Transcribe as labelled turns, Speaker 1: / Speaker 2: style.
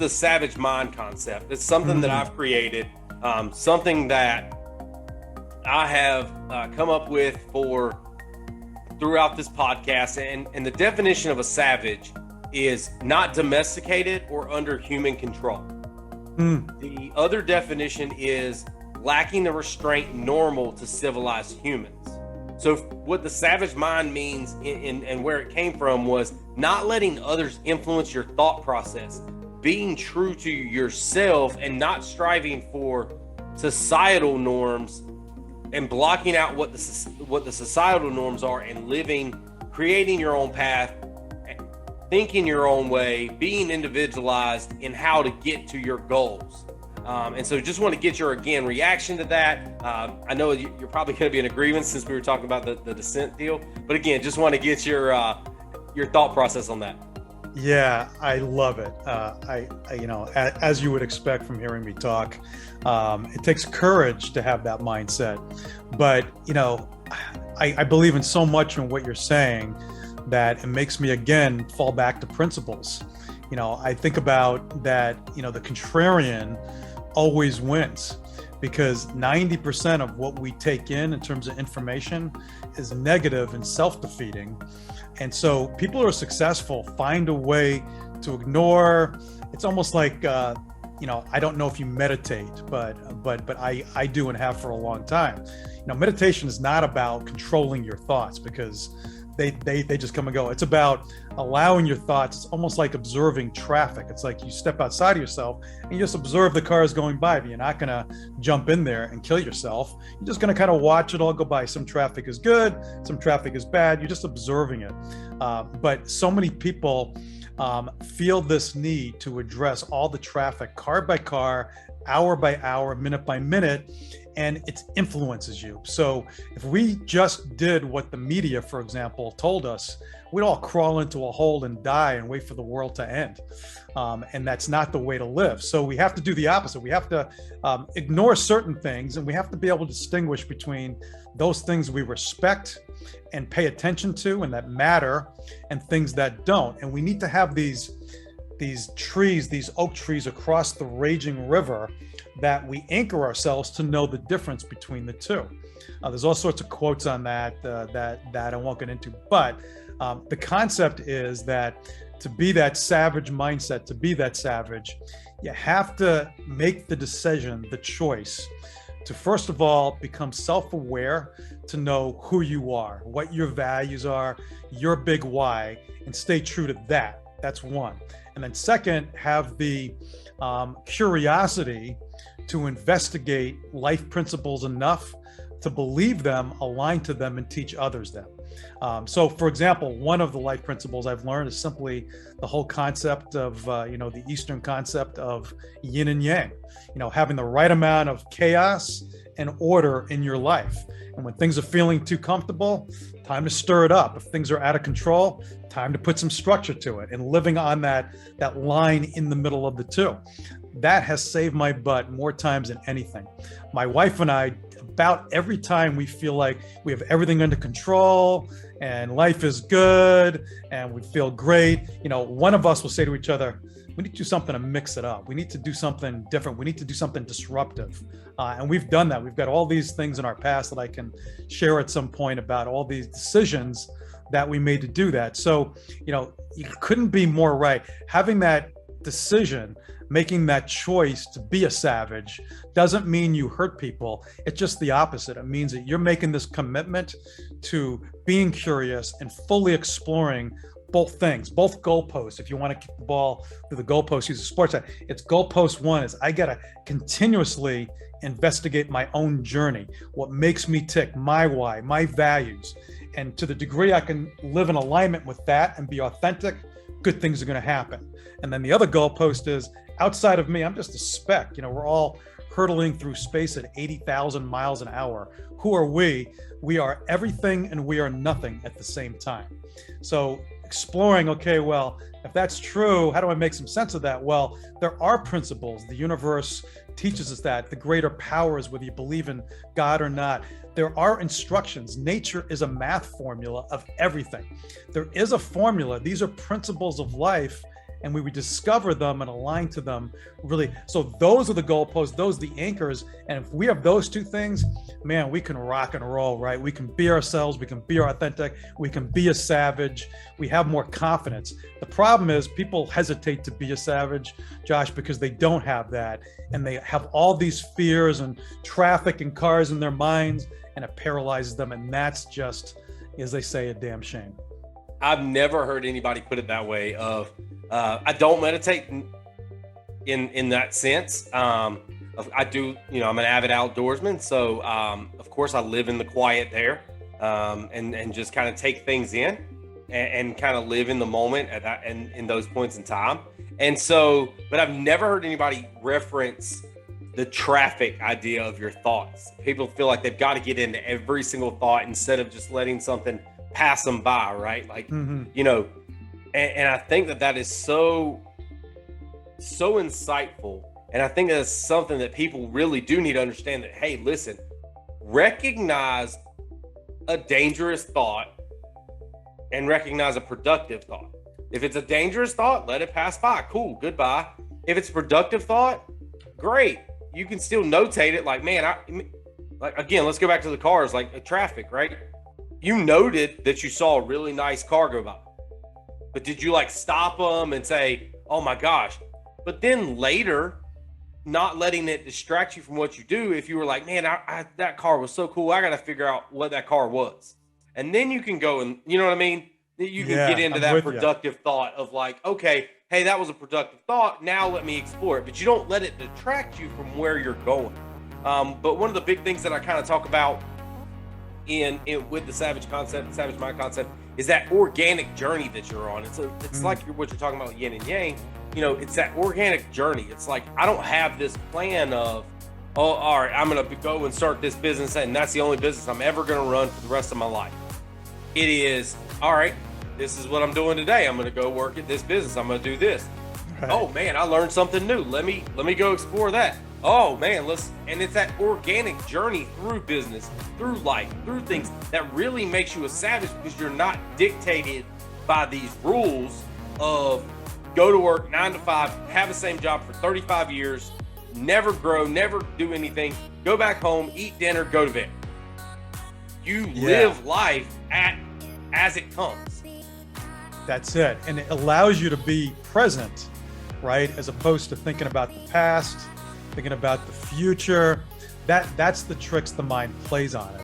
Speaker 1: the savage mind concept. It's something that I've created, something that I have come up with for throughout this podcast. And the definition of a savage is not domesticated or under human control. The other definition is lacking the restraint normal to civilized humans. So what the savage mind means and where it came from was not letting others influence your thought process, being true to yourself and not striving for societal norms and blocking out what the societal norms are and living, creating your own path, thinking your own way, being individualized in how to get to your goals. And so just want to get your, again, reaction to that. I know you're probably going to be in agreement since we were talking about the dissent deal, but again, just want to get your thought process on that.
Speaker 2: Yeah, I love it. I as you would expect from hearing me talk, it takes courage to have that mindset. But, I believe in so much in what you're saying that it makes me, again, fall back to principles. I think about that, the contrarian always wins, because 90% of what we take in terms of information is negative and self-defeating. And so people who are successful find a way to ignore. It's almost like, I don't know if you meditate, but I do and have for a long time. Meditation is not about controlling your thoughts, because they just come and go. It's about allowing your thoughts. It's almost like observing traffic. It's like you step outside of yourself and you just observe the cars going by, but you're not going to jump in there and kill yourself. You're just going to kind of watch it all go by. Some traffic is good, some traffic is bad. You're just observing it. But so many people feel this need to address all the traffic, car by car, hour by hour, minute by minute, and it influences you. So if we just did what the media, for example, told us, we'd all crawl into a hole and die and wait for the world to end. And that's not the way to live. So we have to do the opposite. We have to ignore certain things, and we have to be able to distinguish between those things we respect and pay attention to and that matter, and things that don't. And we need to have these trees, these oak trees across the raging river, that we anchor ourselves to know the difference between the two. There's all sorts of quotes on that I won't get into, but the concept is that to be that savage mindset, to be that savage, you have to make the decision, the choice, to first of all become self-aware, to know who you are, what your values are, your big why, and stay true to that. That's one. And then second, have the curiosity to investigate life principles enough to believe them, align to them, and teach others them. So for example, one of the life principles I've learned is simply the whole concept of, the Eastern concept of yin and yang, having the right amount of chaos and order in your life. And when things are feeling too comfortable, time to stir it up. If things are out of control, time to put some structure to it, and living on that line in the middle of the two. That has saved my butt more times than anything. My wife and I, about every time we feel like we have everything under control and life is good and we feel great, one of us will say to each other, we need to do something to mix it up. We need to do something different. We need to do something disruptive. And we've done that. We've got all these things in our past that I can share at some point about all these decisions that we made to do that. So, you couldn't be more right. Having that decision, making that choice to be a savage, doesn't mean you hurt people. It's just the opposite. It means that you're making this commitment to being curious and fully exploring both things, both goalposts. If you want to kick the ball through the goalpost, use a sports side. It's goalpost one is I got to continuously investigate my own journey, what makes me tick, my why, my values. And to the degree I can live in alignment with that and be authentic, good things are going to happen. And then the other goalpost is outside of me, I'm just a speck. We're all hurtling through space at 80,000 miles an hour. Who are we? We are everything and we are nothing at the same time. So exploring, okay, well, if that's true, how do I make some sense of that? Well, there are principles. The universe teaches us that. The greater powers, whether you believe in God or not, there are instructions. Nature is a math formula of everything. There is a formula. These are principles of life, and we would discover them and align to them really. So those are the goalposts, those are the anchors. And if we have those two things, man, we can rock and roll, right? We can be ourselves, we can be authentic, we can be a savage, we have more confidence. The problem is people hesitate to be a savage, Josh, because they don't have that. And they have all these fears and traffic and cars in their minds, and it paralyzes them. And that's just, as they say, a damn shame.
Speaker 1: I've never heard anybody put it that way of, I don't meditate in that sense. I do, I'm an avid outdoorsman. So, of course I live in the quiet there, and just kind of take things in and kind of live in the moment at that, and in those points in time. And so, but I've never heard anybody reference the traffic idea of your thoughts. People feel like they've got to get into every single thought instead of just letting something pass them by, right? Like, and I think that is so insightful. And I think that's something that people really do need to understand, that, hey, listen, recognize a dangerous thought and recognize a productive thought. If it's a dangerous thought, let it pass by. Cool, goodbye. If it's a productive thought, great. You can still notate it. Like, man, like, again, let's go back to the cars, like traffic, right? You noted that you saw a really nice car go by, but did you like stop them and say, oh my gosh? But then later, not letting it distract you from what you do. If you were like, man, that car was so cool, I got to figure out what that car was. And then you can go and, you know what I mean? You can get into that productive thought of like, okay, hey, that was a productive thought. Now let me explore it. But you don't let it detract you from where you're going. But one of the big things that I kind of talk about in with the Savage concept, Savage Mind concept, is that organic journey that you're on. It's like what you're talking about, yin and yang. It's that organic journey. It's like, I don't have this plan of, oh, all right, I'm going to go and start this business, and that's the only business I'm ever going to run for the rest of my life. It is, all right, this is what I'm doing today. I'm going to go work at this business. I'm going to do this. Right. Oh man, I learned something new. Let me go explore that. Oh man, and it's that organic journey through business, through life, through things that really makes you a savage, because you're not dictated by these rules of go to work 9 to 5, have the same job for 35 years, never grow, never do anything, go back home, eat dinner, go to bed. You live life as it comes.
Speaker 2: That's it. And it allows you to be present, right? As opposed to thinking about the past, thinking about the future. That's the tricks the mind plays on it.